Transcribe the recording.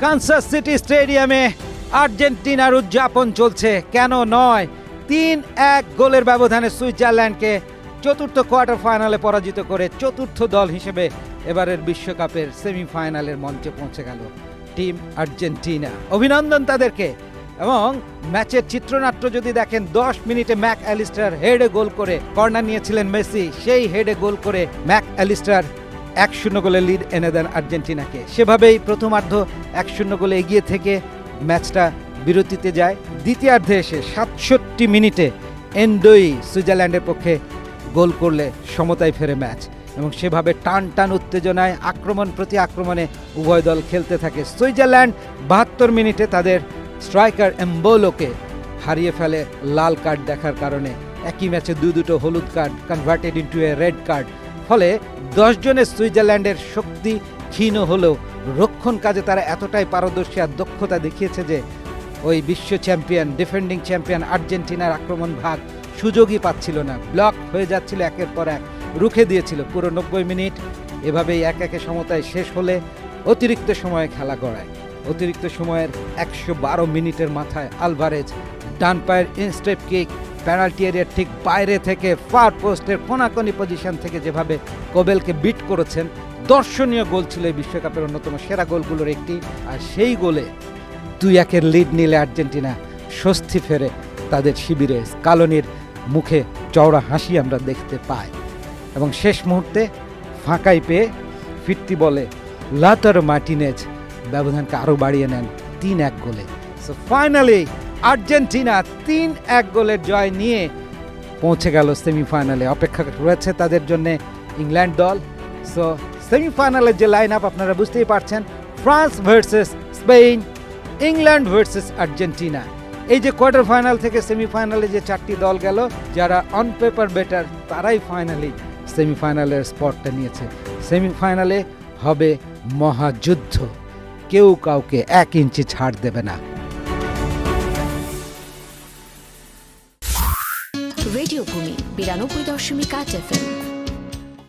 Kansas city স্টেডিয়ামে আর্জেন্টিনার উদযাপন চলছে, কেন নয়। 3-1 গোলের ব্যবধানে সুইজারল্যান্ডকে চতুর্থ কোয়ার্টার ফাইনালে পরাজিত করে চতুর্থ দল হিসেবে এবারের বিশ্বকাপের সেমিফাইনালের মঞ্চে পৌঁছে গেল টিম আর্জেন্টিনা। অভিনন্দন তাদেরকে। এবং ম্যাচের চিত্রনাট্য যদি দেখেন, 10 মিনিটে ম্যাক অ্যালিস্টার হেডে গোল করে, কর্নার নিয়েছিলেন মেসি, সেই হেডে গোল করে ম্যাক অ্যালিস্টার 1-0 গোলে লিড এনে দেন আর্জেন্টিনাকে। সেভাবেই প্রথমার্ধ 1-0 গোলে এগিয়ে থেকে ম্যাচটা বিরতিতে যায়। দ্বিতীয়ার্ধে এসে 67 মিনিটে এন্ডোই সুইজারল্যান্ডের পক্ষে গোল করলে সমতায় ফেরে ম্যাচ, এবং সেভাবে টান টান উত্তেজনায় আক্রমণ প্রতি আক্রমণে উভয় দল খেলতে থাকে। সুইজারল্যান্ড 72 মিনিটে তাদের স্ট্রাইকার এমবোলোকে হারিয়ে ফেলে লাল কার্ড দেখার কারণে। একই ম্যাচে দুটো হলুদ card converted into a red card. ফলে 10 জনের সুইজারল্যান্ডের শক্তি ক্ষীণ হলেও রক্ষণ কাজে তারা এতটাই পারদর্শী আর দক্ষতা দেখিয়েছে যে ওই বিশ্ব চ্যাম্পিয়ন, ডিফেন্ডিং চ্যাম্পিয়ন আর্জেন্টিনার আক্রমণ ভাগ সুযোগই পাচ্ছিল না। ব্লক হয়ে যাচ্ছিল, একের পর এক রুখে দিয়েছিল পুরো 90 মিনিট। এভাবেই এক একে সমতায় শেষ হলে অতিরিক্ত সময়ে খেলা গড়ায়। অতিরিক্ত সময়ের 112 মিনিটের মাথায় আলভারেজ ডান পায়ের ইনস্টেপ কিক পেনাল্টি এরিয়ার ঠিক বাইরে থেকে ফার পোস্টের কোনাকোনি পজিশন থেকে যেভাবে কোবেলকে বিট করেছেন, দর্শনীয় গোল ছিল এই বিশ্বকাপের অন্যতম সেরা গোলগুলোর একটি। আর সেই গোলে 2-1 লিড নিলে আর্জেন্টিনা স্বস্তি ফেরে তাদের শিবিরে। স্কালোনির মুখে চওড়া হাসি আমরা দেখতে পাই, এবং শেষ মুহূর্তে ফাঁকাই পেয়ে ফিরতি বলে লাউতারো মার্টিনেজ ব্যবধানকে আরও বাড়িয়ে নেন 3-1 গোলে। সো ফাইনালি আর্জেন্টিনা 3-1 গোলের জয় নিয়ে পৌঁছে গেল সেমিফাইনালে। অপেক্ষা রয়েছে তাদের জন্য ইংল্যান্ড দল। সো সেমিফাইনালের যে লাইন আপ আপনারা বুঝতেই পারছেন, France versus Spain, England versus Argentina. এই যে কোয়ার্টার ফাইনাল থেকে সেমিফাইনালে যে 4টি দল গেল, যারা অন পেপার বেটার তারাই ফাইনালি সেমিফাইনালের স্পটটা নিয়েছে। সেমিফাইনালে হবে মহাযুদ্ধ, কেউ কাউকে 1 ইঞ্চি ছাড় দেবে না। রেডিও ভূমি 92.8 FM।